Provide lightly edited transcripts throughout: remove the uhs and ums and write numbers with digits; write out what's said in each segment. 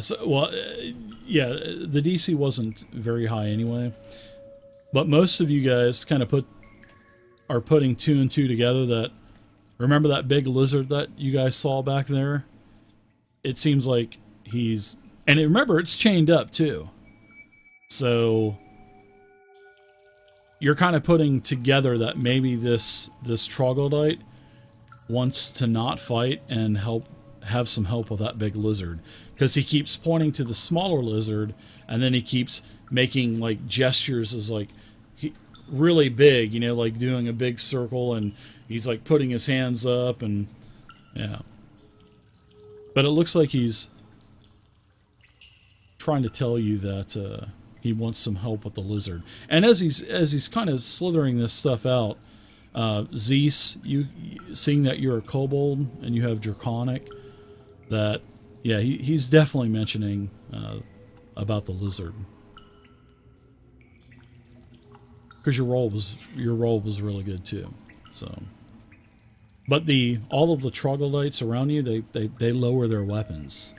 So, well, yeah, the DC wasn't very high anyway. But most of you guys kind of are putting two and two together. That remember that big lizard that you guys saw back there? It seems like and remember it's chained up too. So you're kind of putting together that maybe this troglodyte wants to not fight and have some help with that big lizard, because he keeps pointing to the smaller lizard, and then he keeps making like gestures as like really big, like doing a big circle, and he's like putting his hands up, and yeah. But it looks like he's trying to tell you that he wants some help with the lizard. And as he's kind of slithering this stuff out, Zeus, you seeing that you're a kobold and you have draconic, that yeah, he's definitely mentioning about the lizard, because your roll was really good too. So, but all of the troglodytes around you, they lower their weapons.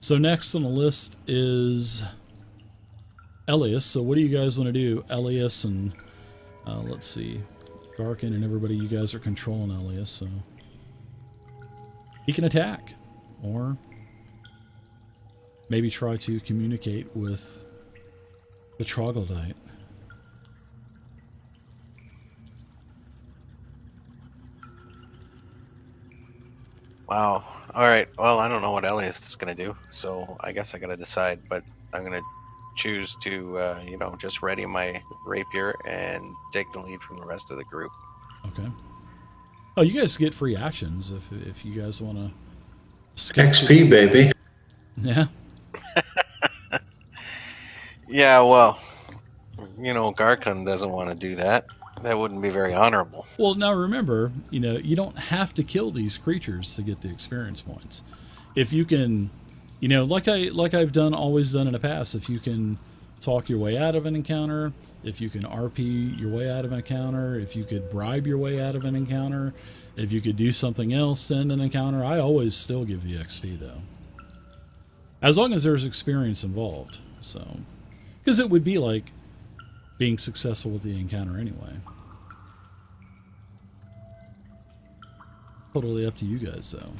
So next on the list is Elias. So what do you guys want to do? Elias and let's see, Garkin and everybody, you guys are controlling Elias, so he can attack, or maybe try to communicate with the troglodyte. Wow. All right. Well, I don't know what Elias is going to do, so I guess I got to decide. But I'm going to choose to, just ready my rapier and take the lead from the rest of the group. Okay. Oh, you guys get free actions if you guys want to. XP, baby. Yeah. Yeah. Well, Garkun doesn't want to do that. That wouldn't be very honorable. Well, now remember, you don't have to kill these creatures to get the experience points. If you can, like I've always done in the past, if you can talk your way out of an encounter, if you can RP your way out of an encounter, if you could bribe your way out of an encounter, if you could do something else to end an encounter, I always still give the XP though. As long as there's experience involved. So, because it would be like being successful with the encounter anyway. Totally up to you guys, though.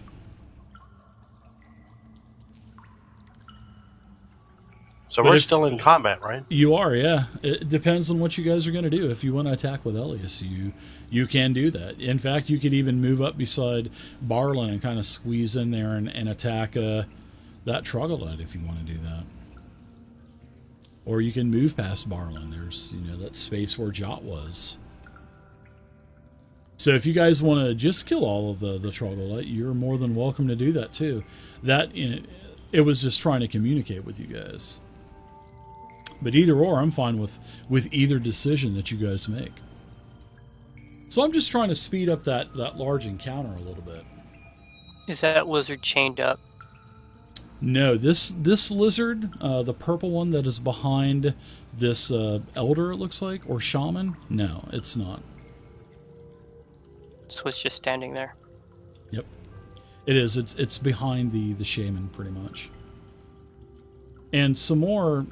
So we're still in combat, right? You are, yeah. It depends on what you guys are going to do. If you want to attack with Elias, you can do that. In fact, you could even move up beside Barlin and kind of squeeze in there and attack that troglodyte if you want to do that. Or you can move past Barlin. There's, that space where Jot was. So if you guys want to just kill all of the troglodyte, you're more than welcome to do that too. That, it was just trying to communicate with you guys. But either or, I'm fine with either decision that you guys make. So I'm just trying to speed up that large encounter a little bit. Is that lizard chained up? No, this lizard, the purple one that is behind this elder, it looks like, or shaman. No, it's not. So it's just standing there. Yep, it is. It's behind the shaman, pretty much. And some more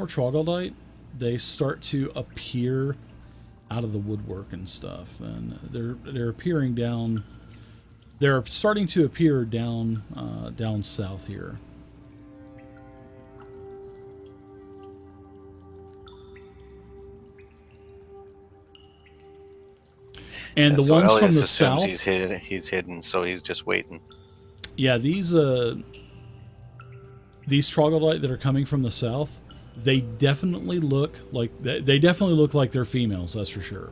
troglodyte, they start to appear out of the woodwork and stuff, and they're appearing down. They're starting to appear down south here. And the ones Elias from the assumes south, he's hidden, so he's just waiting. Yeah, these troglodyte that are coming from the south, they definitely look like they're females. That's for sure.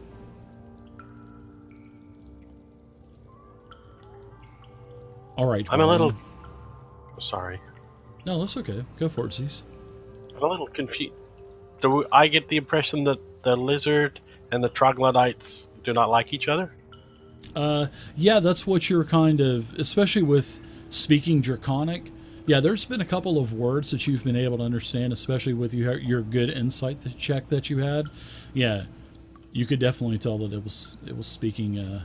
All right. I'm a little... Sorry. No, that's okay. Go for it, Zeus. I'm a little confused. Do I get the impression that the lizard and the troglodytes do not like each other? Yeah, that's what you're kind of... Especially with speaking Draconic. Yeah, there's been a couple of words that you've been able to understand, especially with your good insight check that you had. Yeah, you could definitely tell that it was speaking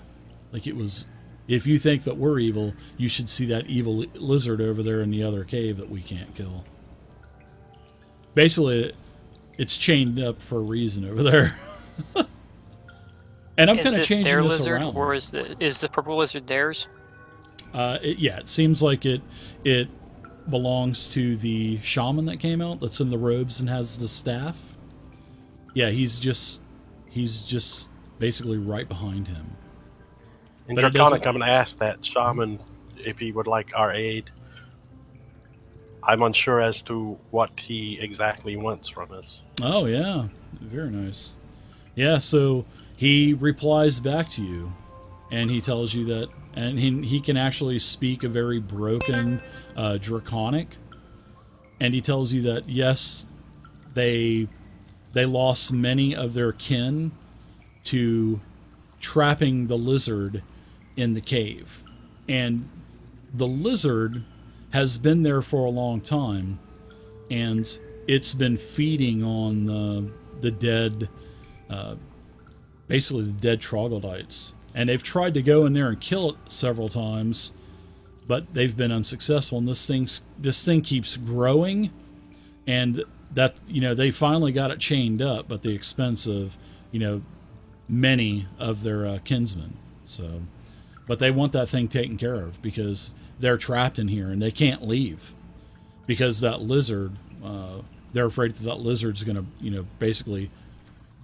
like it was. If you think that we're evil, you should see that evil lizard over there in the other cave that we can't kill. Basically, it's chained up for a reason over there. And I'm kind of changing their this lizard, around. or is the purple lizard theirs? It seems like it belongs to the shaman that came out, that's in the robes and has the staff. Yeah, he's just basically right behind him. And But it Draconic, doesn't- I'm going to ask that shaman if he would like our aid. I'm unsure as to what he exactly wants from us. Oh, yeah. Very nice. Yeah, so he replies back to you, and he tells you that, and he can actually speak a very broken Draconic, and he tells you that, yes, they lost many of their kin to trapping the lizard in the cave. And the lizard has been there for a long time, and it's been feeding on the dead, basically the dead troglodytes. And they've tried to go in there and kill it several times, but they've been unsuccessful. And this thing keeps growing, and that, they finally got it chained up, at the expense of, many of their kinsmen. So, but they want that thing taken care of because they're trapped in here and they can't leave because that lizard. They're afraid that lizard's going to, basically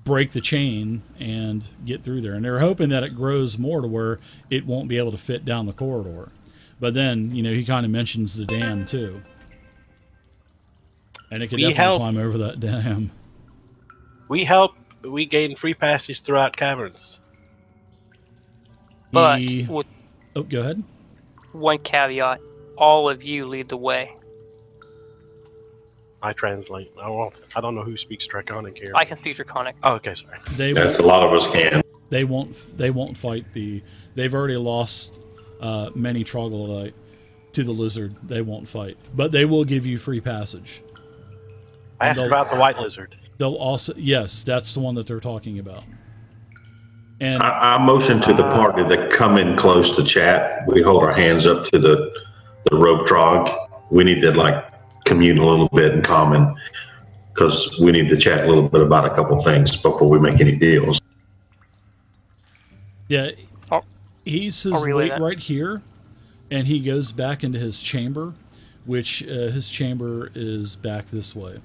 break the chain and get through there. And they're hoping that it grows more to where it won't be able to fit down the corridor. But then, he kind of mentions the dam too. And it could definitely climb over that dam. We gain free passage throughout caverns. But Oh, go ahead. one caveat: all of you lead the way. I translate. I don't know who speaks Draconic here. I can speak Draconic. Oh, okay, sorry. That's a lot of us can. They won't fight they've already lost many troglodyte to the lizard. They won't fight, but they will give you free passage. I asked about the white lizard. They'll also, yes, that's the one that they're talking about. And I motion to the party that come in close to chat. We hold our hands up to the rope trog. We need to commune a little bit in common because we need to chat a little bit about a couple things before we make any deals. yeah, he says wait right here, and he goes back into his chamber, which his chamber is back this way.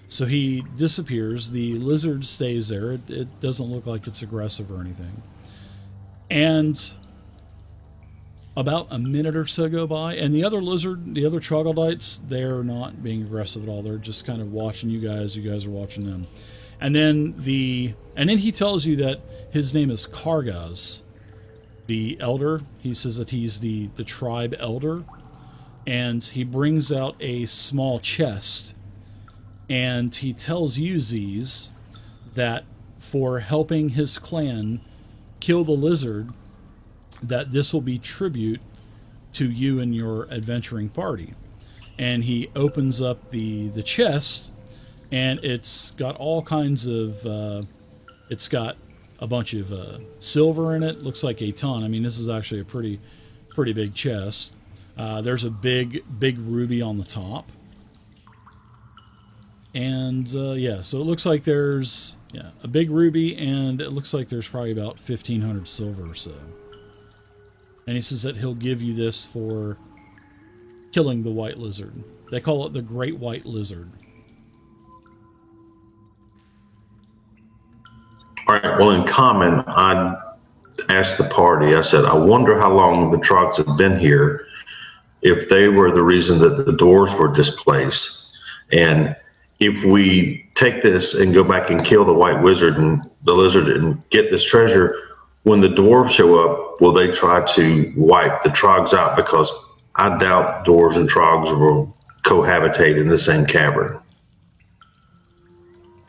So he disappears. The lizard stays there. It doesn't look like it's aggressive or anything. And about a minute or so go by, and the other troglodytes, they're not being aggressive at all. They're just kind of watching you guys. You guys are watching them. And then he tells you that his name is Kargaz, the elder. He says that he's the tribe elder, and he brings out a small chest. And he tells you, Z's, that for helping his clan kill the lizard, that this will be tribute to you and your adventuring party. And he opens up the chest, and it's got all kinds of, it's got a bunch of silver in it. Looks like a ton. I mean, this is actually a pretty big chest. There's a big ruby on the top. And so it looks like there's a big ruby, and it looks like there's probably about 1,500 silver or so. And he says that he'll give you this for killing the white lizard. They call it the Great White Lizard. All right. Well, in common, I asked the party, I said, I wonder how long the trogs have been here, if they were the reason that the doors were displaced. And if we take this and go back and kill the white wizard and the lizard and get this treasure, when the dwarves show up, will they try to wipe the trogs out? Because I doubt dwarves and trogs will cohabitate in the same cavern.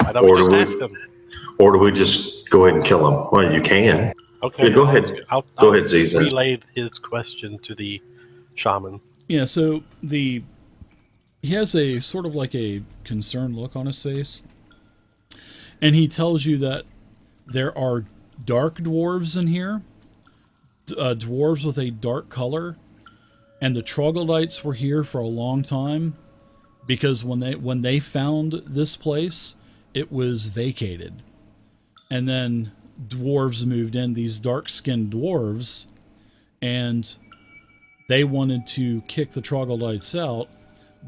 Why don't we just ask them? Or do we just go ahead and kill them? Well, you can. Okay. Yeah, go ahead. Go ahead, Z's. Relay his question to the shaman. Yeah, so he has a sort of like a concerned look on his face. And he tells you that there are dark dwarves in here, dwarves with a dark color, and the troglodytes were here for a long time because when they found this place, it was vacated, and then dwarves moved in, these dark-skinned dwarves, and they wanted to kick the troglodytes out,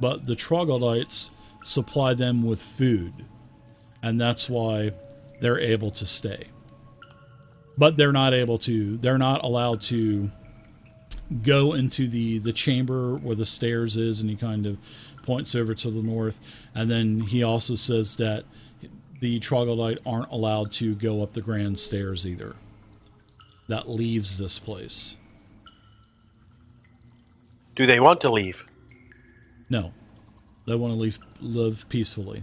but the troglodytes supply them with food, and that's why they're able to stay. But they're not allowed to go into the chamber where the stairs is, and he kind of points over to the north, and then he also says that the troglodyte aren't allowed to go up the grand stairs either. That leaves this place. Do they want to leave? No. They want to live peacefully.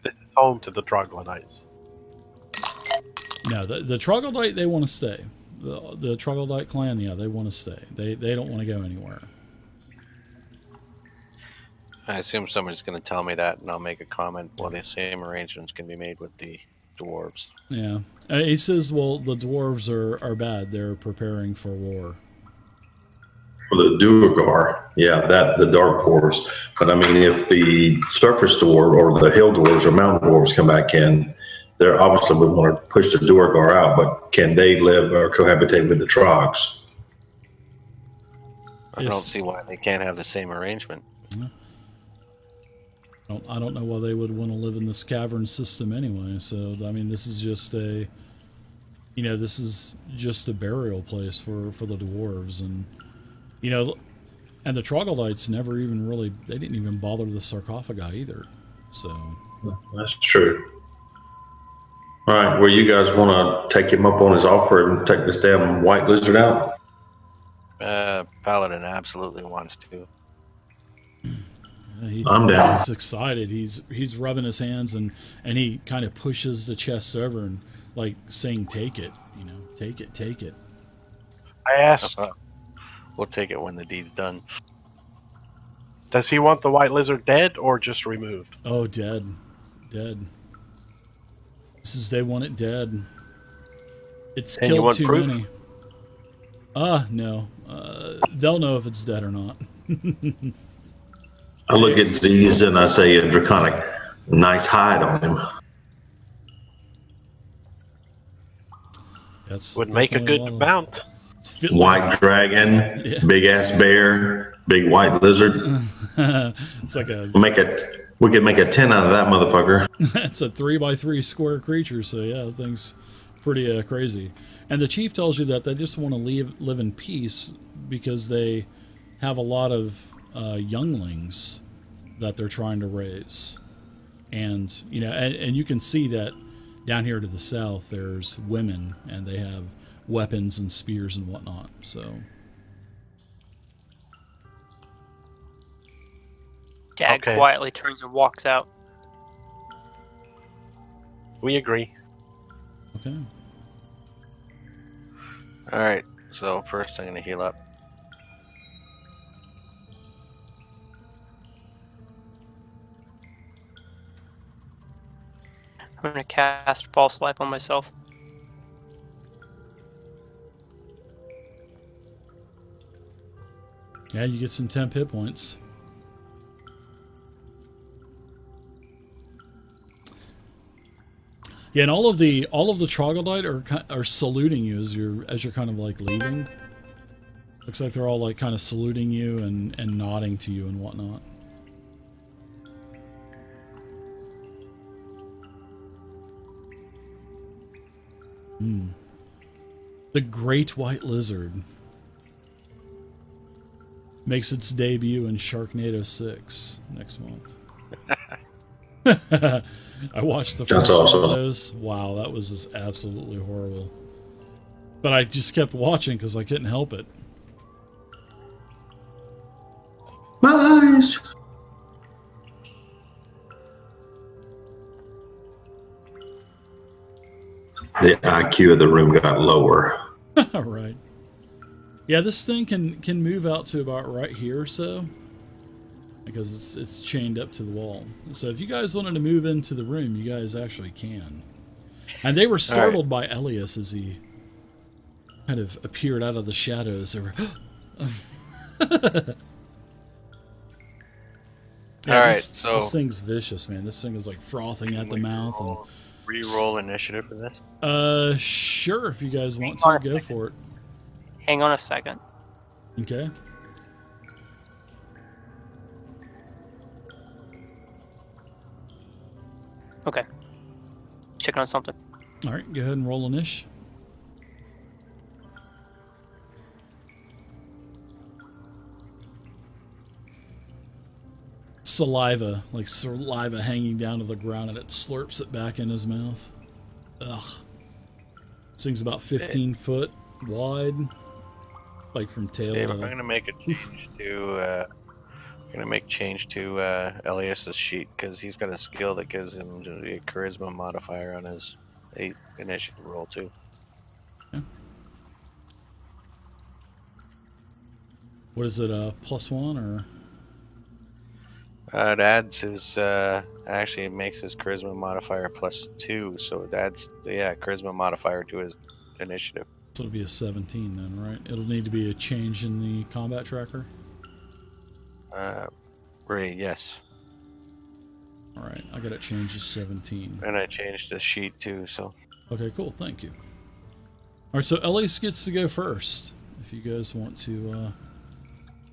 This is home to the troglodytes. No, the troglodyte, they want to stay. The troglodyte clan, yeah, they want to stay. They don't want to go anywhere. I assume somebody's going to tell me that, and I'll make a comment. Well, the same arrangements can be made with the dwarves. Yeah. He says, well, the dwarves are bad. They're preparing for war. For the Duergar, yeah, the dark dwarves. But I mean, if the surface dwarf or the hill dwarves or mountain dwarves come back in, they're obviously would want to push the Duergar out, but can they live or cohabitate with the Trogs? I don't see why they can't have the same arrangement. Yeah. I don't know why they would want to live in this cavern system anyway. So, I mean, this is just a burial place for the dwarves. And, and the troglodytes never even really, they didn't even bother the sarcophagi either. So. That's true. All right, well, you guys want to take him up on his offer and take this damn white lizard out? Paladin absolutely wants to. I'm down. He's excited. He's rubbing his hands and he kind of pushes the chest over and like saying, "Take it, take it, take it." I asked, We'll take it when the deed's done. does he want the white lizard dead or just removed? Oh, dead. They want it dead. It's And you killed want too proof? many. No. They'll know if it's dead or not. I look at Z's and I say, a draconic, nice hide on him. That's Would make a definitely good mount. White dragon, Yeah. big ass bear, big white lizard. It's like We could make a 10 out of that motherfucker. it's a 3x3 square creature, so yeah, the thing's pretty crazy. And the chief tells you that they just want to live in peace because they have a lot of younglings that they're trying to raise. And and you can see that down here to the south there's women and they have weapons and spears and whatnot. So Dad Okay. quietly turns and walks out. We agree. okay. All right. So first, I'm going to heal up. I'm going to cast False Life on myself. Yeah, you get some temp hit points. Yeah, and all of the troglodyte are saluting you as you're kind of like leaving. Looks like they're all like kind of saluting you and nodding to you and whatnot. The Great White Lizard makes its debut in Sharknado 6 next month. I watched the first That's awesome. one of those. Wow, that was just absolutely horrible. But I just kept watching because I couldn't help it. My eyes. The IQ of the room got lower. Right. Yeah, this thing can move out to about right here or so. Because it's chained up to the wall. So if you guys wanted to move into the room, you guys actually can. And they were startled by Elias as he kind of appeared out of the shadows. They were, All right, this so thing's vicious, man. This thing is like frothing at the mouth. And re-roll initiative for this. sure, if you guys want to, go for it. Hang on a second. Okay. Okay. Checking on something. All right, go ahead and roll an ish. Saliva, like saliva hanging down to the ground, and it slurps it back in his mouth. Ugh. This thing's about 15 foot wide, like from tail Dave, to... I'm gonna make a change to. Change to Elias's sheet because he's got a skill that gives him the charisma modifier on his 8 initiative roll too. Okay. What is it? +1 or? It adds his. Actually, it makes his charisma modifier +2, so it adds charisma modifier to his initiative. So it'll be a 17 then, right? It'll need to be a change in the combat tracker. Ray, yes. All right, I got it changed to 17. And I changed the sheet too, so. Okay, cool. Thank you. All right, so Elias gets to go first. If you guys want to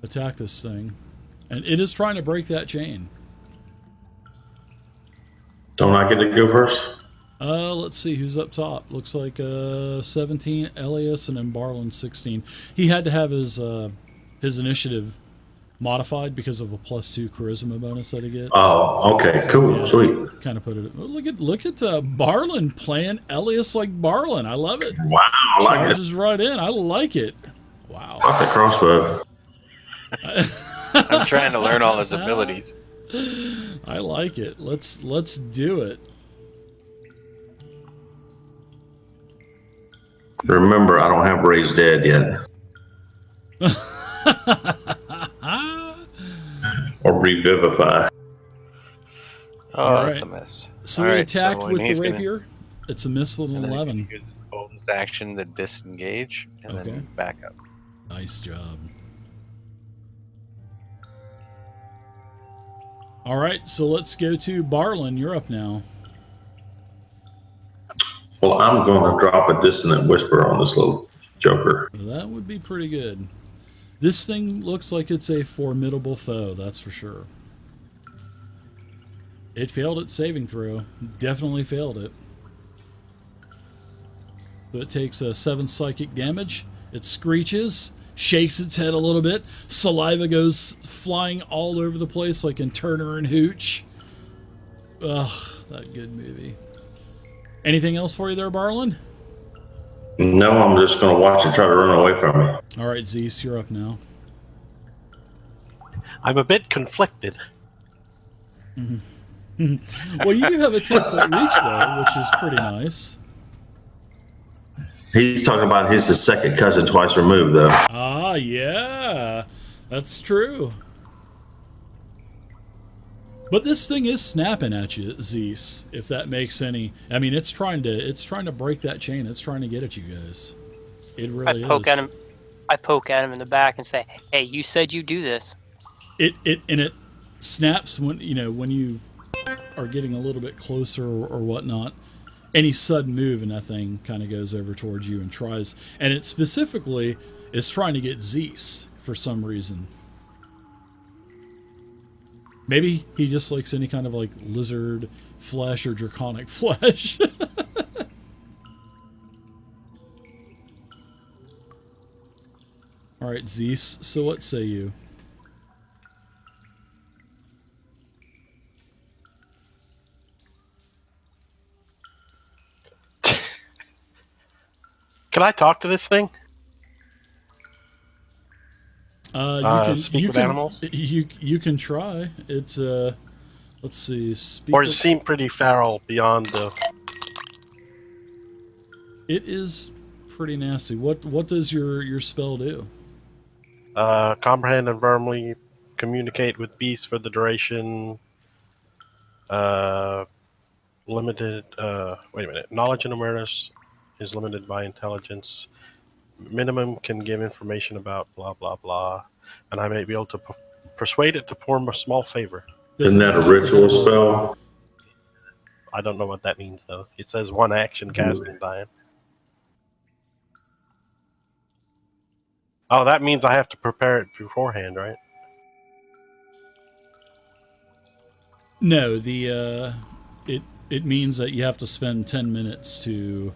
attack this thing, and it is trying to break that chain. Don't I get to go first? Let's see who's up top. Looks like 17 Elias, and then Barlin 16. He had to have his initiative modified because of a +2 charisma bonus that he gets. Oh, okay, cool, yeah, sweet. Kind of put it. Look at Barlin playing Elias like Barlin. I love it. Wow, I like it. Charges right in. I like it. Wow. Fuck the crossbow. I'm trying to learn all his abilities. I like it. Let's do it. Remember, I don't have Ray's dead yet. Or revivify. Oh, that's a miss. So All we right, attacked so with he's the gonna- rapier. It's a miss with an And then 11. you can use his bonus action to disengage and Okay. then back up. Nice job. All right, so let's go to Barlin. You're up now. Well, I'm going to drop a dissonant whisper on this little joker. That would be pretty good. This thing looks like it's a formidable foe, that's for sure. It failed its saving throw. Definitely failed it. So it takes 7 psychic damage. It screeches, shakes its head a little bit. Saliva goes flying all over the place like in Turner and Hooch. Ugh, that good movie. Anything else for you there, Barlin? No, I'm just going to watch it try to run away from me. All right, Zeus, you're up now. I'm a bit conflicted. Well, you do have a 10-foot reach, though, which is pretty nice. He's talking about his second cousin twice removed, though. Ah, yeah, that's true. But this thing is snapping at you, Zeus. If that makes any, I mean, it's trying to break that chain. It's trying to get at you guys. It really I poke is. at him. I poke at him in the back and say, "Hey, you said you do this." It snaps when you are getting a little bit closer or whatnot. Any sudden move and that thing kind of goes over towards you and tries. And it specifically is trying to get Zeus for some reason. Maybe he just likes any kind of like lizard flesh or draconic flesh. All right, Zeus. So what say you? Can I talk to this thing? Speak with animals? You can try. It's let's see. Or does it seem pretty feral beyond the... It is pretty nasty. What does your spell do? Comprehend and verbally communicate with beasts for the duration. limited. Wait a minute. Knowledge and awareness is limited by intelligence. Minimum can give information about blah blah blah, and I may be able to persuade it to perform a small favor. Does Isn't it that a have to ritual have spell? I don't know what that means though. It says one action casting time. Oh, that means I have to prepare it beforehand, right? No, the it means that you have to spend 10 minutes to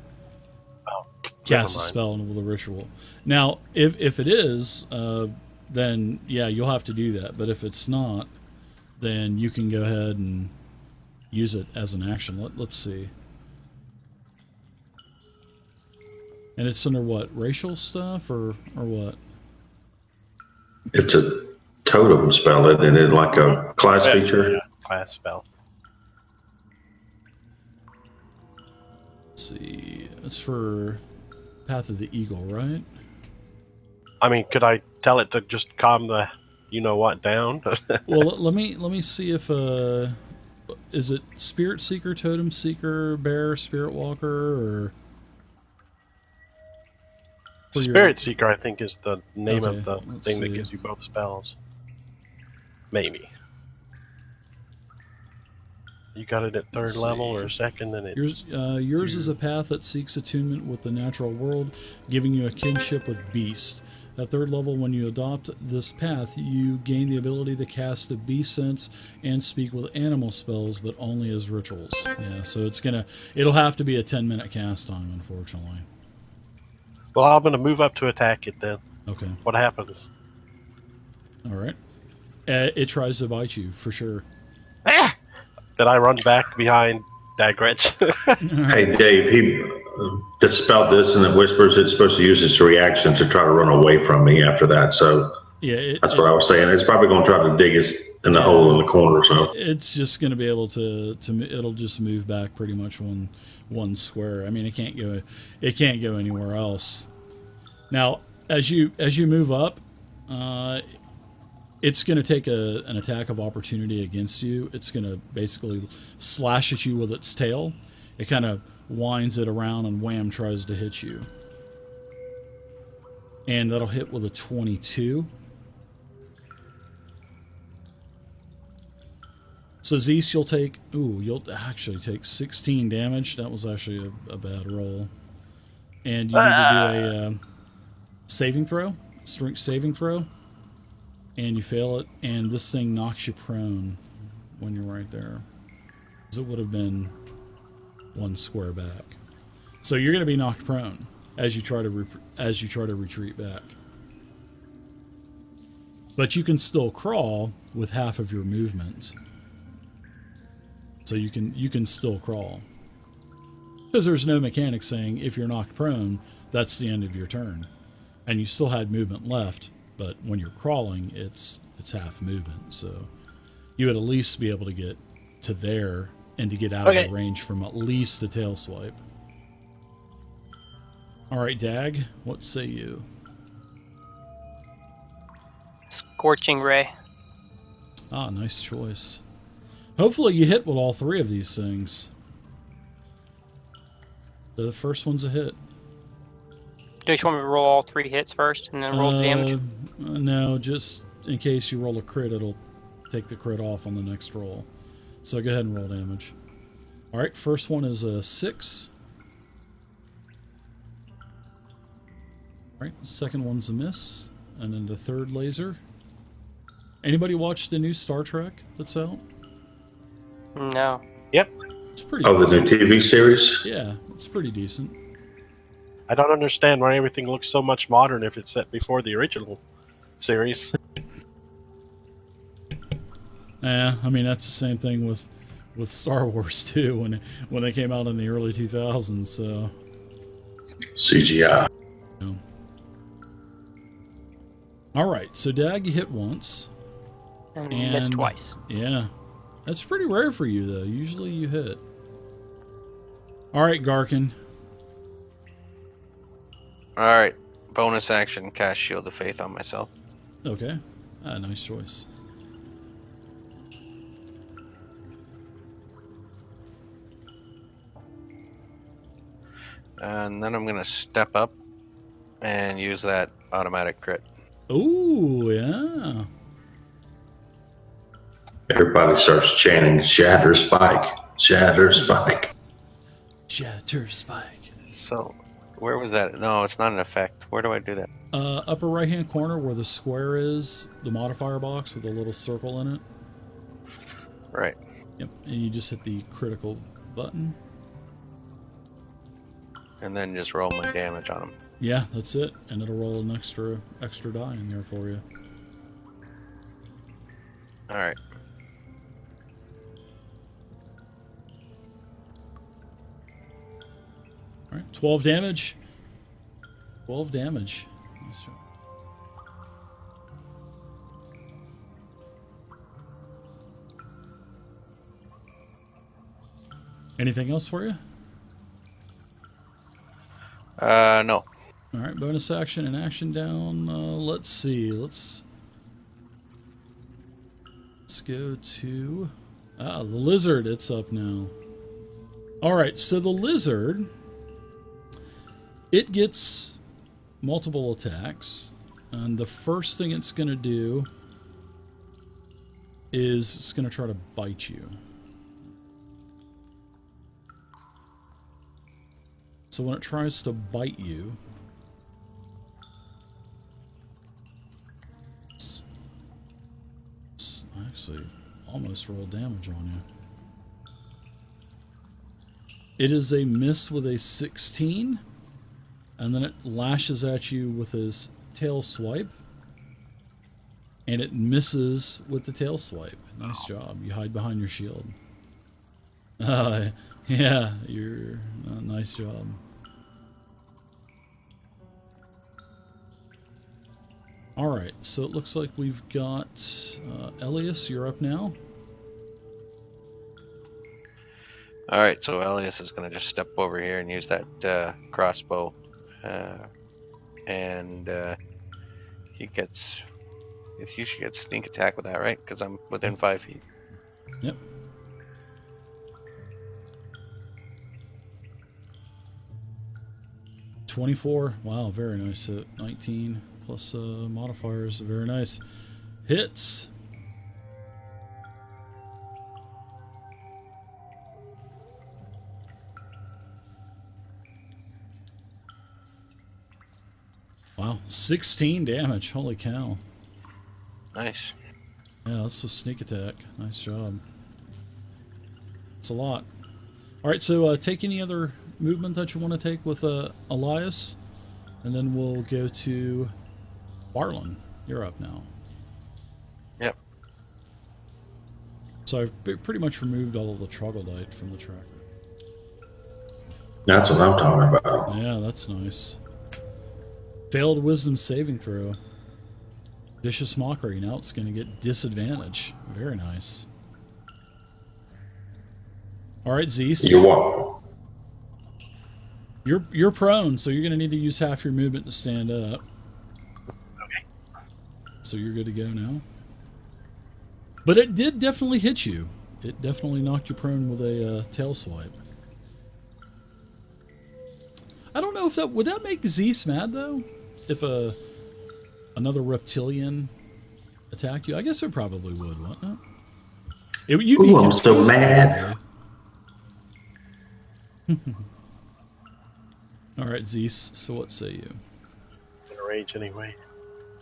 cast a mind. spell with a ritual. Now, if it is, then yeah, you'll have to do that. But if it's not, then you can go ahead and use it as an action. Let's see. And it's under what? Racial stuff or what? It's a totem spell, isn't it? Like a class feature? Yeah, class spell. Let's see. It's for Path of the Eagle, right? I mean, could I tell it to just calm the you-know-what down? Well, let me see if is it Spirit Seeker, Totem Seeker, Bear, Spirit Walker, or for your- Spirit Seeker, I think, is the name Okay, of the let's thing that see. gives you both spells. Maybe. You got it at third Let's level see. or second, and it's Yours is a path that seeks attunement with the natural world, giving you a kinship with beast. At third level, when you adopt this path, you gain the ability to cast a beast sense and speak with animal spells, but only as rituals. Yeah, so it'll have to be a 10-minute cast time, unfortunately. Well, I'm going to move up to attack it then. Okay, What happens? all right. It tries to bite you for sure. Then I run back behind Dagretz. Hey, Dave, he dispelled this and it whispers it's supposed to use its reaction to try to run away from me after that. So Yeah, that's what I was saying. It's probably going to try to dig us in the hole in the corner. So it's just going to be able to it'll just move back pretty much one square. I mean, it can't go anywhere else. Now, as you move up, it's going to take an attack of opportunity against you. It's going to basically slash at you with its tail. It kind of winds it around and wham, tries to hit you. And that'll hit with a 22. So Zeus, you'll actually take 16 damage. That was actually a bad roll. And you need to do a saving throw, strength saving throw. And you fail it, and this thing knocks you prone when you're right there. Because it would have been one square back. So you're going to be knocked prone as you try to retreat back. But you can still crawl with half of your movement. So you can still crawl. Because there's no mechanic saying if you're knocked prone, that's the end of your turn. And you still had movement left. But when you're crawling, it's half movement, so you would at least be able to get to there and to get out of the range from at least a tail swipe. All right, Dag, what say you? Scorching Ray. Ah, nice choice. Hopefully you hit with all three of these things. The first one's a hit. Do you want me to roll all 3 hits first and then roll the damage? No, just in case you roll a crit, it'll take the crit off on the next roll. So go ahead and roll damage. All right, first one is a 6. All right, second one's a miss, and then the third laser. Anybody watch the new Star Trek that's out? No. Yep. It's pretty. the decent. new TV series. Yeah, it's pretty decent. I don't understand why everything looks so much modern if it's set before the original series. Yeah, I mean that's the same thing with Star Wars too. When they came out in the early 2000s, so CGI. you know. All right, so Dag, you hit once. And missed twice. Yeah, that's pretty rare for you though. Usually you hit. All right, Garkin. Alright. Bonus action, cast Shield of Faith on myself. Okay, nice choice. And then I'm going to step up and use that automatic crit. Ooh, yeah. Everybody starts chanting, shatter spike, shatter spike. Shatter spike. So, where was that? No, it's not an effect. Where do I do that? Upper right-hand corner where the square is, the modifier box with a little circle in it. Right. Yep, and you just hit the critical button. And then just roll my damage on him. Yeah, that's it. And it'll roll an extra die in there for you. All right. All right, 12 damage. 12 damage. Nice job. Anything else for you? No. All right, bonus action and action down. Let's see. Let's go to the lizard. It's up now. All right, so the lizard, it gets multiple attacks, and the first thing it's going to do is it's going to try to bite you. So when it tries to bite you, actually almost rolled damage on you. It is a miss with a 16, and then it lashes at you with his tail swipe, and it misses with the tail swipe. Nice job. You hide behind your shield. Yeah, you're nice job. All right, so it looks like we've got Elias. You're up now. All right, so Elias is going to just step over here and use that crossbow. And he gets... He should get sneak attack with that, right? Because I'm within 5 feet. Yep. $24. Wow, very nice hit. 19 plus modifiers. Very nice. Hits. Wow, 16 damage. Holy cow. Nice. Yeah, that's a sneak attack. Nice job. It's a lot. All right, so take any other movement that you want to take with Elias, and then we'll go to Barlin. You're up now. Yep. So I've pretty much removed all of the troglodyte from the tracker. That's what I'm talking about. Yeah, that's nice. Failed wisdom saving throw. Vicious mockery. Now it's going to get disadvantage. Very nice. All right, Zeus. You're welcome. You're prone, so you're going to need to use half your movement to stand up. Okay. So you're good to go now. But it did definitely hit you. It definitely knocked you prone with a tail swipe. I don't know if that would that make Zeus mad though, if another reptilian attacked you. I guess it probably would, wouldn't it? You'd be Ooh, I'm so confused mad. All right, Zeus. So what say you? In a rage anyway.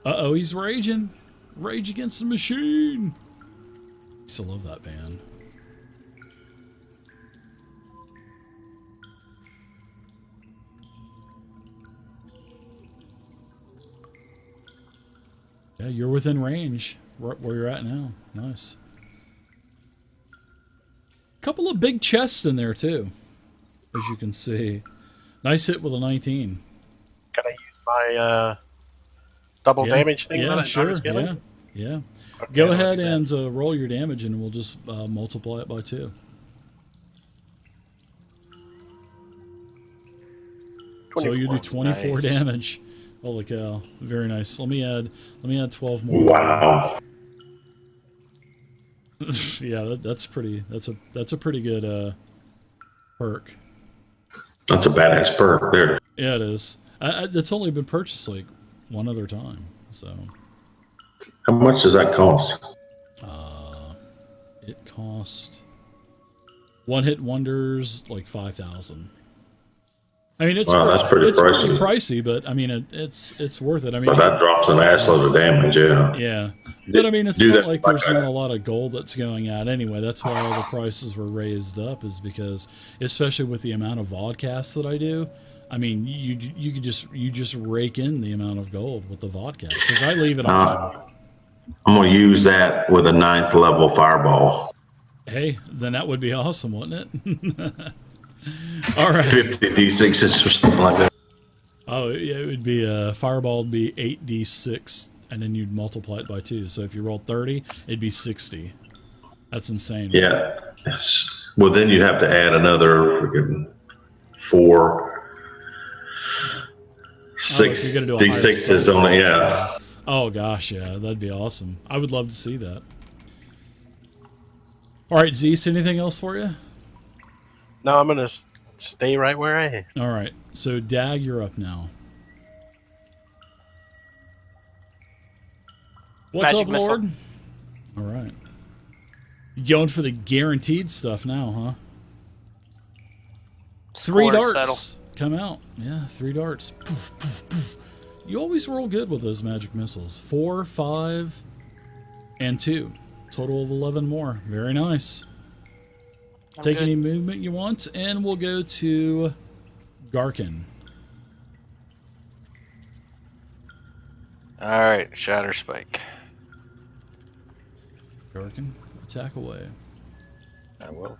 Uh-oh, he's raging. Rage Against the Machine. I used to love that band. Yeah, you're within range right where you're at now. Nice. Couple of big chests in there too, as you can see. Nice hit with a 19. Can I use my double damage thing? Yeah, that sure. I was given? Yeah, yeah. Okay, Go I'll ahead do that. and roll your damage, and we'll just multiply it by 2. 24. So you do 24 Nice. damage. Holy cow! Very nice. Let me add 12 more. Wow. Yeah, that's pretty. That's a pretty good perk. That's a badass perk there. Yeah, it is. It's only been purchased like one other time. So How much does that cost? it cost one hit wonders like 5,000. I mean, Wow, that's pretty pricey. pricey, but I mean, it's worth it. I mean, But that drops an assload of damage, yeah. yeah. But I mean, it's Do not that like like there's not a lot of gold that's going out anyway. That's why all the prices were raised up, is because, especially with the amount of vodcasts that I do, I mean, you could just rake in the amount of gold with the vodcast, because I leave it on. I'm going to use that with a 9th level fireball. Hey, then that would be awesome, wouldn't it? All right. 50 d6s or something like that. Oh, yeah, it would be fireball would be 8d6, and then you'd multiply it by 2. So if you rolled 30, it'd be 60. That's insane. Yeah. Yes. Well, then you'd have to add another freaking 4, 6 if you're gonna do a higher d6s spell on it. slot. Yeah. Oh gosh, yeah, that'd be awesome. I would love to see that. All right, Zeus, anything else for you? No, I'm gonna stay right where I am. All right, so Dag, you're up now. What's Magic up, missile. Lord? All right. You going for the guaranteed stuff now, huh? 3 Score, darts come out. Yeah, 3 darts. Poof, poof, poof. You always roll good with those magic missiles. 4, 5, and 2. Total of 11 more. Very nice. Take good. any movement you want, and we'll go to Garkin. All right, Shatter Spike. Garkin, attack away. I will.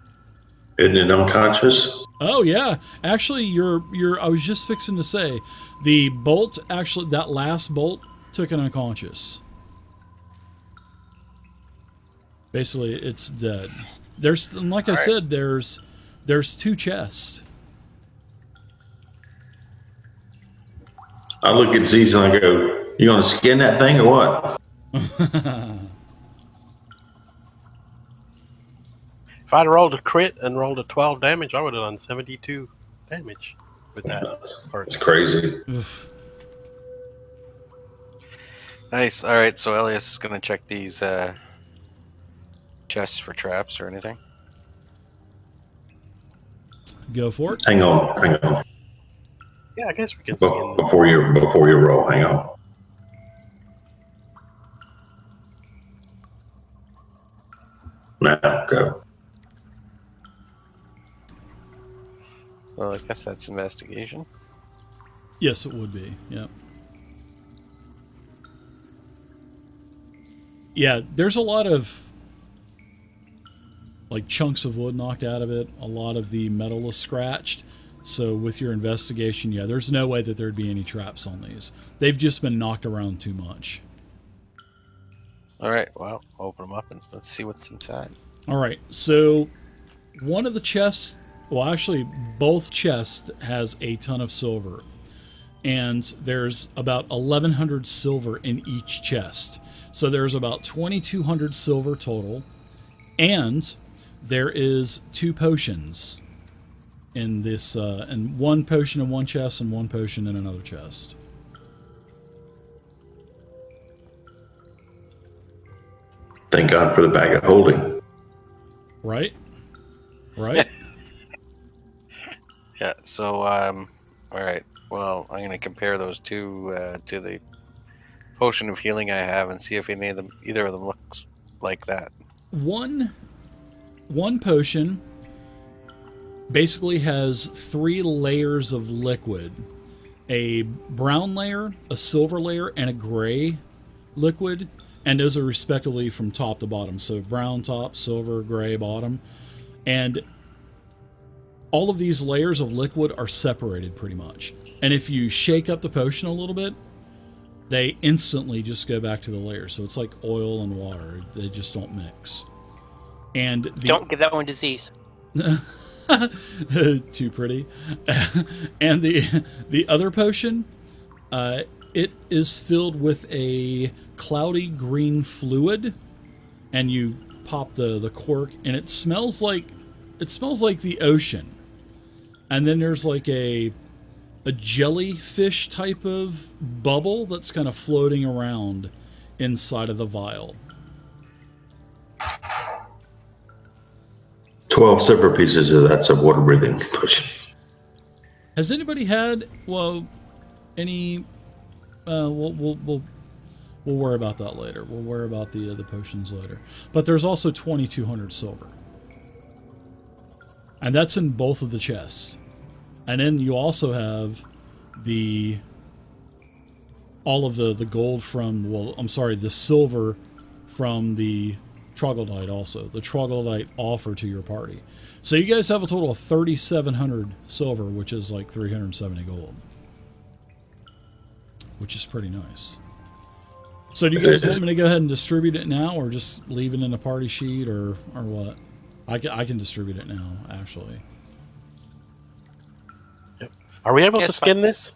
Isn't it unconscious? Oh yeah, actually, you're. I was just fixing to say, the bolt actually, that last bolt took an unconscious. Basically, it's dead. There's, like I said, there's 2 chests. I look at Z's and I go, "You gonna skin that thing or what?" If I'd rolled a crit and rolled a 12 damage, I would have done 72 damage with that. It's crazy. Oof. Nice. All right, so Elias is gonna check these chests for traps or anything. Go for it. Hang on. Yeah, I guess we can skin. Before you roll, hang on. Now go. Well, I guess that's investigation. Yes, it would be. Yep. Yeah, there's a lot of like chunks of wood knocked out of it. A lot of the metal is scratched. So with your investigation, yeah, there's no way that there'd be any traps on these. They've just been knocked around too much. All right, well, open them up and let's see what's inside. All right, so one of the chests, well, actually, both chests has a ton of silver. And there's about 1,100 silver in each chest. So there's about 2,200 silver total. And there is 2 potions in this, and 1 potion in one chest and 1 potion in another chest. Thank God for the bag of holding. Right? Right? Yeah. So, all right. Well, I'm gonna compare those two to the potion of healing I have and see if either of them looks like that. One potion basically has 3 layers of liquid: a brown layer, a silver layer, and a gray liquid, and those are respectively from top to bottom. So brown top, silver, gray bottom, and all of these layers of liquid are separated pretty much. And if you shake up the potion a little bit, they instantly just go back to the layer. So it's like oil and water; they just don't mix. And Don't give that one disease. Too pretty. And the other potion, it is filled with a cloudy green fluid, and you pop the cork, and it smells like the ocean. and then there's like a jellyfish type of bubble that's kind of floating around inside of the vial. 12 silver pieces of that's a water breathing potion. Has anybody had any? We'll worry about that later. We'll worry about the potions later. But there's also 2,200 silver, and that's in both of the chests. And then you also have all of the gold from, well, I'm sorry, the silver from the troglodyte also. The troglodyte offer to your party. So you guys have a total of 3,700 silver, which is like 370 gold. Which is pretty nice. So do you guys want me to go ahead and distribute it now, or just leave it in a party sheet, or what? I can distribute it now, actually. Are we able to skin this?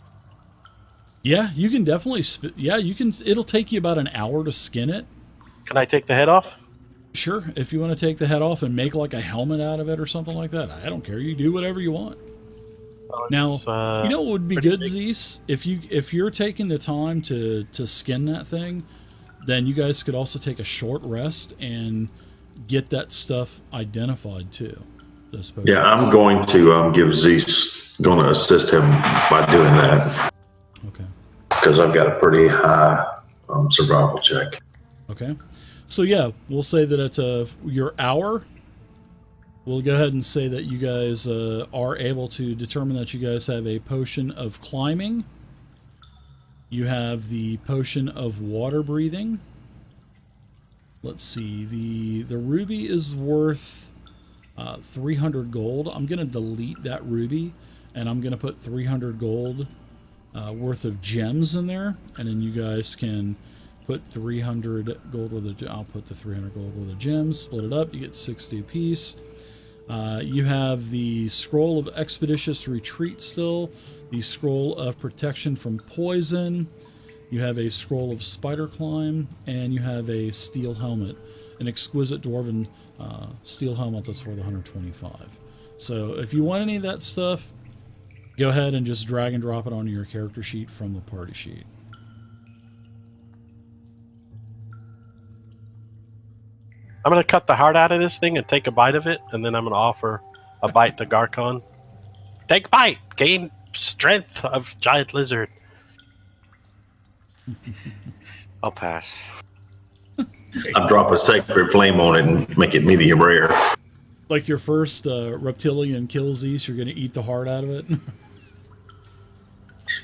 Yeah, you can definitely. Yeah, you can. It'll take you about an hour to skin it. Can I take the head off? Sure, if you want to take the head off and make like a helmet out of it or something like that, I don't care. You do whatever you want. Now, you know what would be good, Zeus? If you're taking the time to skin that thing, then you guys could also take a short rest and get that stuff identified too. Yeah, I'm going to give Zeus, going to assist him by doing that. Okay. Because I've got a pretty high survival check. Okay. So yeah, we'll say that at your hour, we'll go ahead and say that you guys are able to determine that you guys have a potion of climbing. You have the potion of water breathing. Let's see, the ruby is worth 300 gold. I'm going to delete that ruby, and I'm going to put 300 gold worth of gems in there, and then you guys can put 300 gold with I'll put the 300 gold with the gems, split it up, you get 60 apiece. You have the scroll of expeditious retreat still, the scroll of protection from poison, you have a scroll of spider climb, and you have a steel helmet, an exquisite dwarven steel helmet that's worth 125. So if you want any of that stuff, go ahead and just drag and drop it onto your character sheet from the party sheet. I'm going to cut the heart out of this thing and take a bite of it, and then I'm going to offer a bite to Garcon. Take a bite! Gain strength of giant lizard. I'll pass. I'll drop a sacred flame on it and make it medium rare. Like your first reptilian kills Zeus, you're going to eat the heart out of it?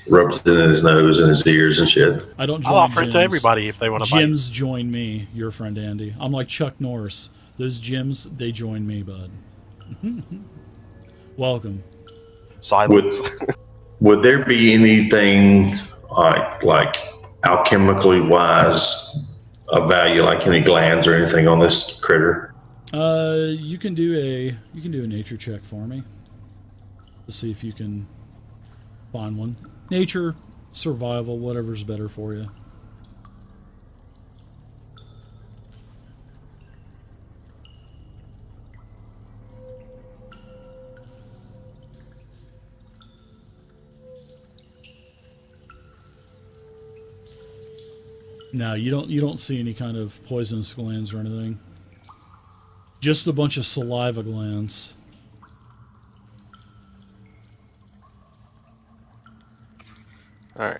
Rubs it in his nose and his ears and shit. I don't join I'll offer gyms. it to everybody if they want to bite. Gyms join me, your friend Andy. I'm like Chuck Norris. Those gyms, they join me, bud. Welcome. Silence. Would there be anything like alchemically wise of value, like any glands or anything on this critter? You can do a nature check for me to see if you can find one. Nature, survival, whatever's better for you. No, you don't see any kind of poisonous glands or anything. Just a bunch of saliva glands. All right,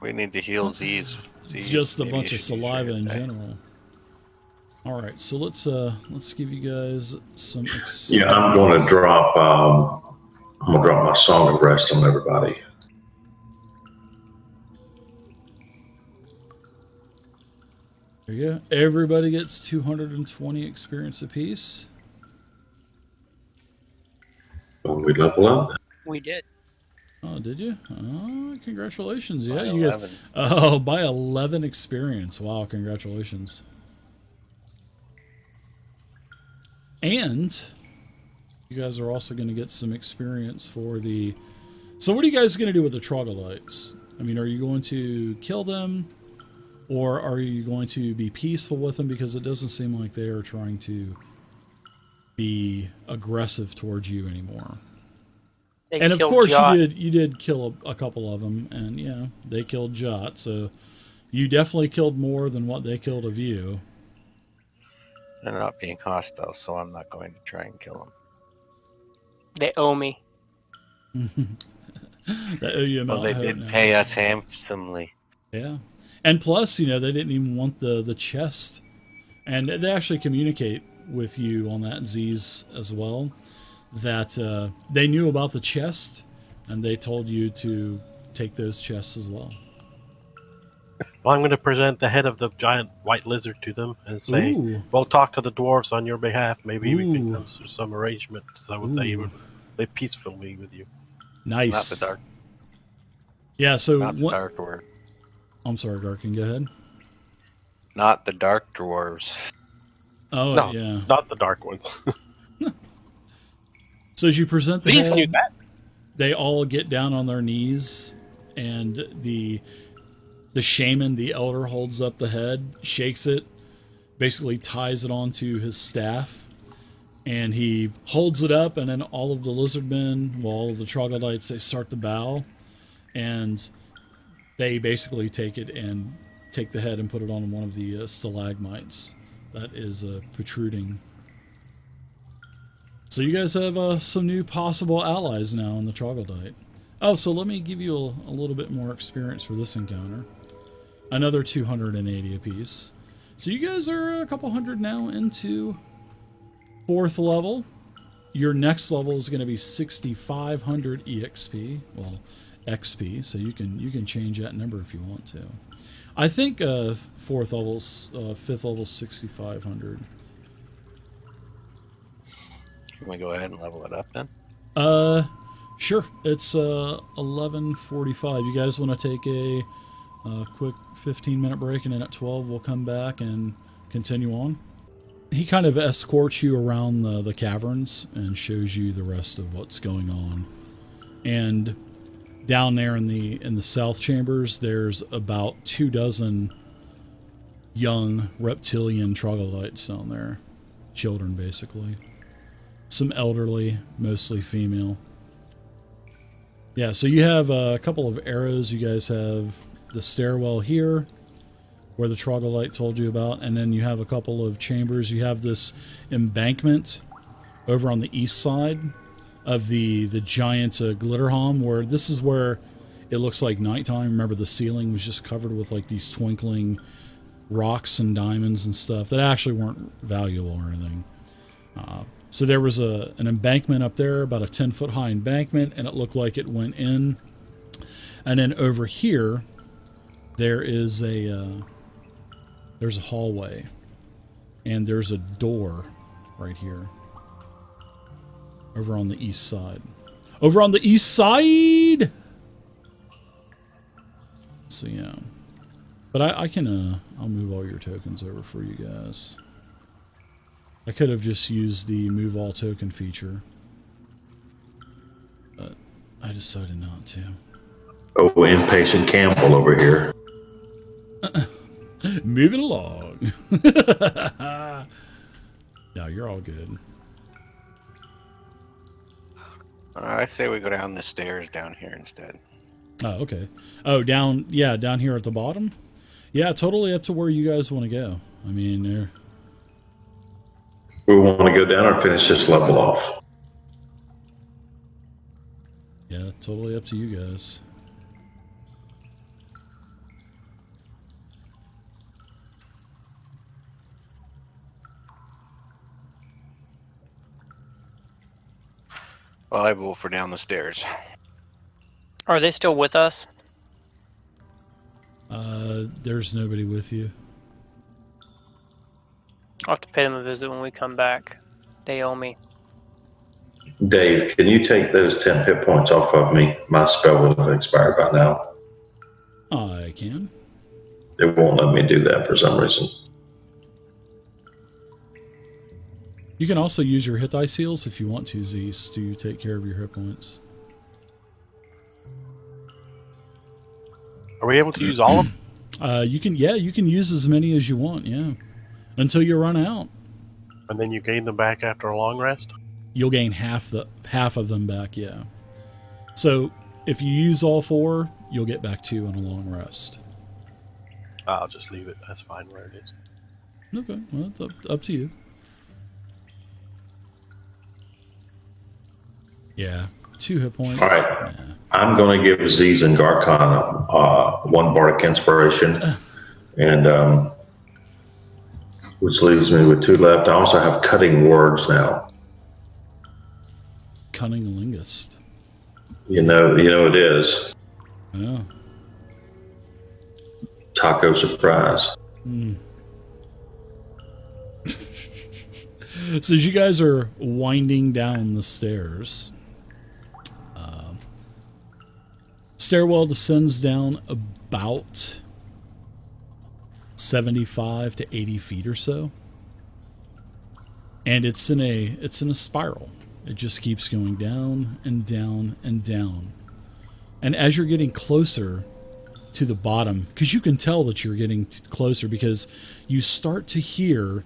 we need to heal Z's. Just a bunch of saliva in general. All right, so let's give you guys some. Yeah, I'm going to drop. I'm going to drop my song of rest on everybody. There you go. Everybody gets 220 experience apiece. When we level up. We did. Oh, did you? Oh, congratulations. Yeah, By you 11. guys. Oh, by 11 experience. Wow, congratulations. And you guys are also going to get some experience for the... So what are you guys going to do with the troglodytes? I mean, are you going to kill them? Or are you going to be peaceful with them? Because it doesn't seem like they are trying to be aggressive towards you anymore. They And of killed course Jot. you did kill a couple of them, and they killed Jot, so you definitely killed more than what they killed of you. They're not being hostile, so I'm not going to try and kill them. They owe me. They owe you a Well, amount they of hope did now. pay us handsomely. Yeah, and plus, they didn't even want the chest, and they actually communicate with you on that Z's as well, that they knew about the chest, and they told you to take those chests as well. Well, I'm going to present the head of the giant white lizard to them and say, Ooh. "We'll talk to the dwarves on your behalf. Maybe we Ooh. can come to some arrangement so they Ooh. would live peacefully with you." Nice. Not the dark. Yeah. So Not the dark dwarf. I'm sorry, Garkin. Go ahead. Not the dark dwarves. Oh No, yeah. not the dark ones. So as you present the These head, knew that. they all get down on their knees, and the shaman, the elder, holds up the head, shakes it, basically ties it onto his staff, and he holds it up, and then all of the lizardmen, well, all of the troglodytes, they start to bow, and they basically take it and take the head and put it on one of the stalagmites that is protruding. So you guys have some new possible allies now in the troglodyte. Oh, so let me give you a little bit more experience for this encounter. Another 280 apiece. So you guys are a couple hundred now into 4th level. Your next level is going to be 6,500 EXP. Well, XP. So you can change that number if you want to. I think 4th level's 5th level's 6,500. Can we go ahead and level it up then? Sure. It's 11:45. You guys want to take a quick 15-minute break, and then at 12 we'll come back and continue on? He kind of escorts you around the caverns and shows you the rest of what's going on. And down there in the south chambers, there's about 24 young reptilian troglodytes down there. Children, basically. Some elderly, mostly female. Yeah, so you have a couple of arrows. You guys have the stairwell here, where the troglodyte told you about, and then you have a couple of chambers. You have this embankment over on the east side of the giant Glitterhom, where this is where it looks like nighttime. Remember, the ceiling was just covered with like these twinkling rocks and diamonds and stuff that actually weren't valuable or anything. So there was an embankment up there, about a 10-foot high embankment, and it looked like it went in. And then over here, there is there's a hallway, and there's a door right here. Over on the east side. Over on the east side! So yeah. But I can, I'll move all your tokens over for you guys. I could have just used the move all token feature, but I decided not to. Oh, impatient Campbell over here. Moving along. No, you're all good. I say we go down the stairs down here instead. Oh, okay. Oh, down here at the bottom? Yeah, totally up to where you guys want to go. I mean, We want to go down or finish this level off. yeah, totally up to you guys. Well, I vote for down the stairs. Are they still with us? There's nobody with you. I'll have to pay them a visit when we come back. They owe me. Dave, can you take those 10 hit points off of me? My spell will have expired by now. I can. It won't let me do that for some reason. You can also use your hit die seals if you want to, Zeus, to take care of your hit points. Are we able to use all of them? You can use as many as you want, yeah. Until you run out. And then you gain them back after a long rest? You'll gain half of them back, yeah. So if you use all 4, you'll get back 2 on a long rest. I'll just leave it. That's fine where it is. Okay, well, it's up to you. Yeah, 2 hit points. All right. Yeah. I'm going to give Aziz and Garkon 1 bardic inspiration, and which leaves me with 2 left. I also have cutting words now. Cunning linguist. You know it is. Yeah. Taco surprise. So as you guys are winding down the stairs, stairwell descends down about 75 to 80 feet or so, and it's in a spiral. It just keeps going down and down and down, and as you're getting closer to the bottom, because you can tell that you're getting closer, because you start to hear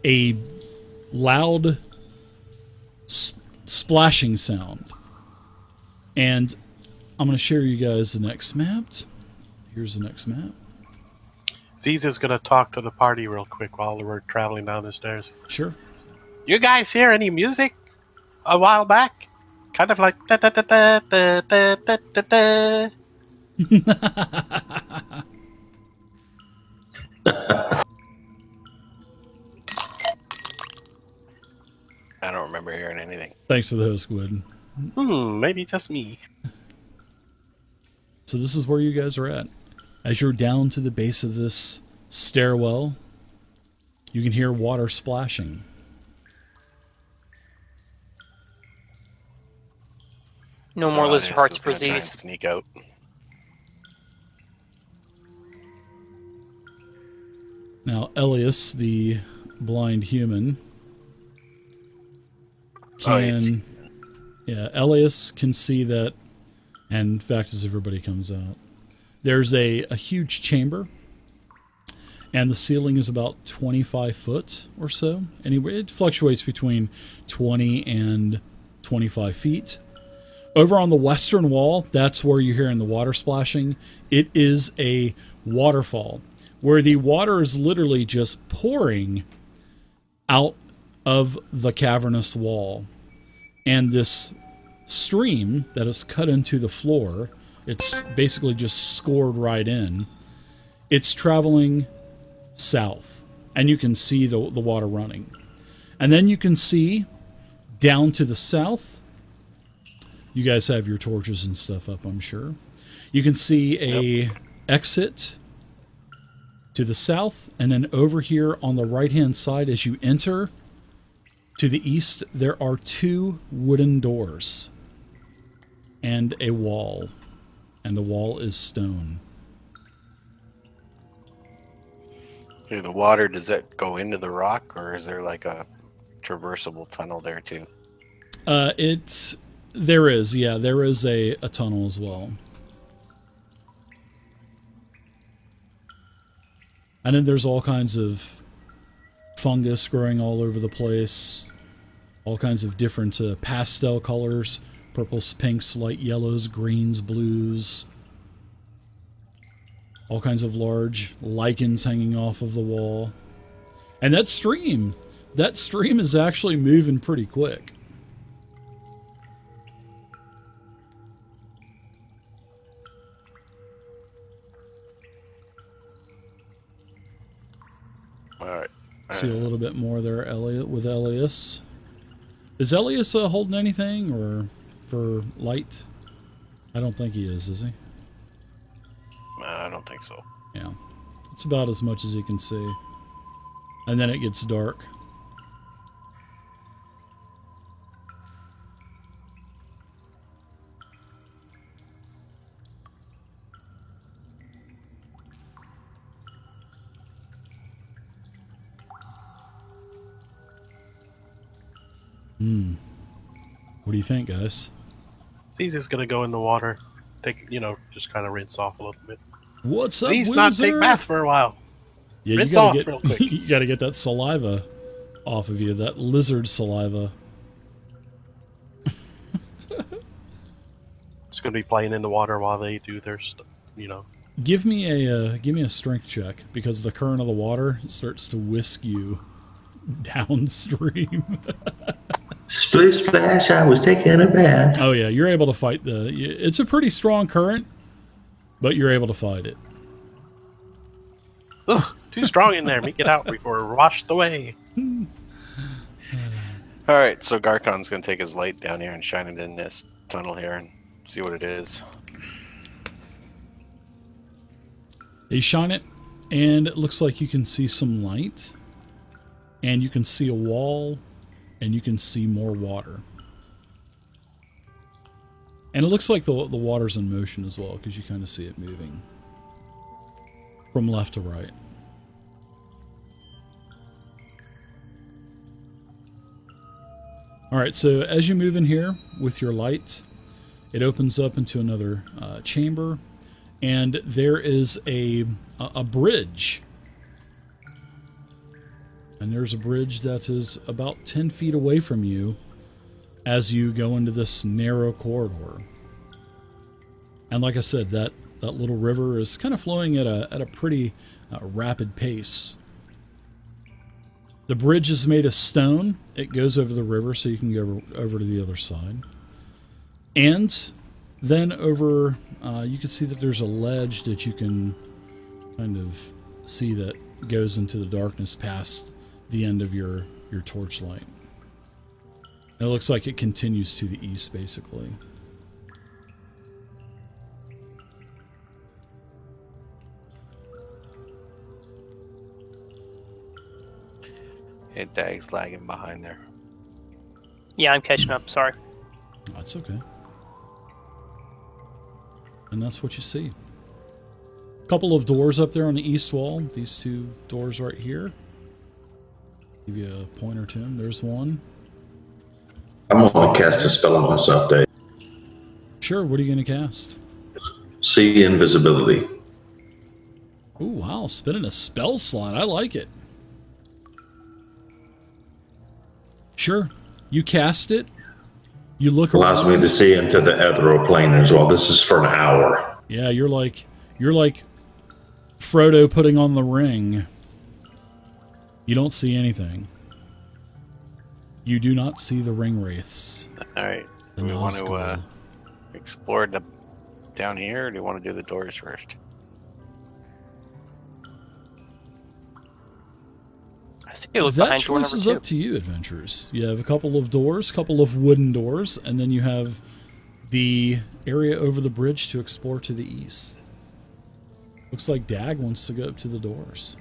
a loud splashing sound. And I'm going to share you guys the next map. Here's the next map. Z's is gonna talk to the party real quick while we're traveling down the stairs. Sure. You guys hear any music a while back? Kind of like da da da da da da da da da. I don't remember hearing anything. Thanks for the host, Wood. Maybe just me. So this is where you guys are at. As you're down to the base of this stairwell, you can hear water splashing. No more lizard Elias hearts is for gonna try and Z's. sneak out. Now, Elias, the blind human, can... yeah, Elias can see that, and in fact, as everybody comes out, there's a huge chamber, and the ceiling is about 25 foot or so. Anyway, it fluctuates between 20 and 25 feet. Over on the western wall, that's where you're hearing the water splashing. It is a waterfall where the water is literally just pouring out of the cavernous wall. And this stream that is cut into the floor, it's basically just scored right in. It's traveling south, and you can see the water running. And then you can see down to the south, you guys have your torches and stuff up, I'm sure. You can see a exit to the south, and then over here on the right-hand side as you enter to the east, there are 2 wooden doors and a wall, and the wall is stone. Through the water, does that go into the rock, or is there like a traversable tunnel there too? There is a tunnel as well. And then there's all kinds of fungus growing all over the place. All kinds of different pastel colors. Purples, pinks, light yellows, greens, blues. All kinds of large lichens hanging off of the wall. And that stream is actually moving pretty quick. All right. See a little bit more there, Elliot, with Elias. Is Elias holding anything or for light? I don't think he is he? I don't think so. Yeah. It's about as much as he can see. And then it gets dark. What do you think, guys? Z's is gonna go in the water, just kind of rinse off a little bit. What's up, Z's not take Wizard? bath for a while. Yeah, Rinse off real quick. You gotta get that saliva off of you, that lizard saliva. It's going to be playing in the water while they do their stuff, you know. Give me a strength check, because the current of the water starts to whisk you downstream. Splish splash, I was taking a bath. Oh yeah, you're able to fight it's a pretty strong current, but you're able to fight it. Ugh, too strong in there. Make it out before we're washed away. All right, so Garkon's gonna take his light down here and shine it in this tunnel here and see what it is. You shine it, and it looks like you can see some light, and you can see a wall, and you can see more water. And it looks like the water's in motion as well, because you kind of see it moving from left to right. All right, so as you move in here with your light, it opens up into another chamber, and there is a bridge. And there's a bridge that is about 10 feet away from you as you go into this narrow corridor. And like I said, that little river is kind of flowing at a pretty rapid pace. The bridge is made of stone. It goes over the river so you can go over to the other side. And then over, you can see that there's a ledge that you can kind of see that goes into the darkness past the end of your torchlight. It looks like it continues to the east, basically. Hey, Dag's lagging behind there. Yeah, I'm catching up. Sorry. That's okay. And that's what you see. A couple of doors up there on the east wall. These two doors right here. Give you a pointer to them. There's one. I'm going to cast a spell on myself, Dave. Sure, what are you going to cast? See invisibility. Oh, wow, spinning a spell slot. I like it. Sure. You cast it. You look Allows around. me to see into the ethereal plane as well. This is for an hour. Yeah, you're like Frodo putting on the ring. You don't see anything. You do not see the ring wraiths. All right. Do we want to explore down here, or do you want to do the doors first? I see you look That behind door choice number is 2. up to you, adventurers. You have a couple of doors, couple of wooden doors, and then you have the area over the bridge to explore to the east. Looks like Dag wants to go up to the doors.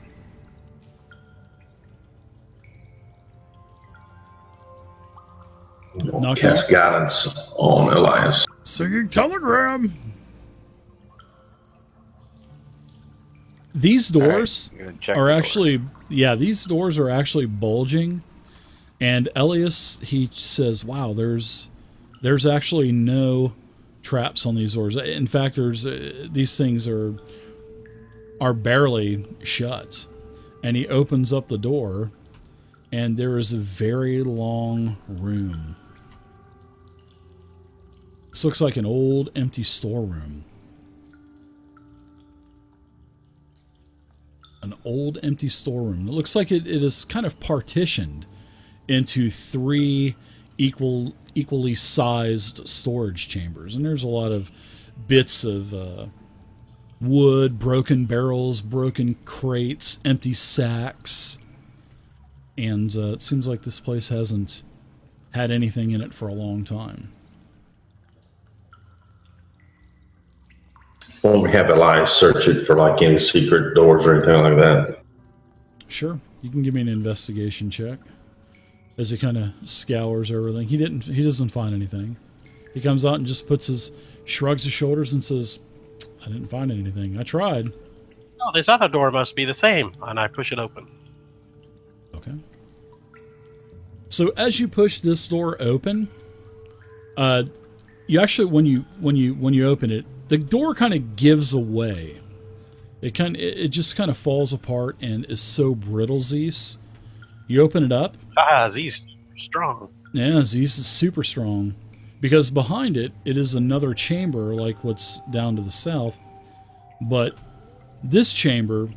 I'll cast guidance on Elias. Singing telegram. These doors are actually, these doors are actually bulging. And Elias, he says, "Wow, there's actually no traps on these doors. In fact, these things are barely shut." And he opens up the door, and there is a very long room. This looks like an old, empty storeroom. An old, empty storeroom. It looks like it is kind of partitioned into 3 equally sized storage chambers. And there's a lot of bits of wood, broken barrels, broken crates, empty sacks. And it seems like this place hasn't had anything in it for a long time. Won't we have Elias search it for like any secret doors or anything like that? Sure. You can give me an investigation check as he kind of scours everything. He doesn't find anything. He comes out and just shrugs his shoulders and says, "I didn't find anything. I tried." Oh, this other door must be the same. And I push it open. Okay. So as you push this door open, you actually, when you open it, the door kind of gives away. It just kind of falls apart and is so brittle, Zeus. You open it up. Z's strong. Yeah, Zeus is super strong. because behind it, it is another chamber like what's down to the south. But this chamber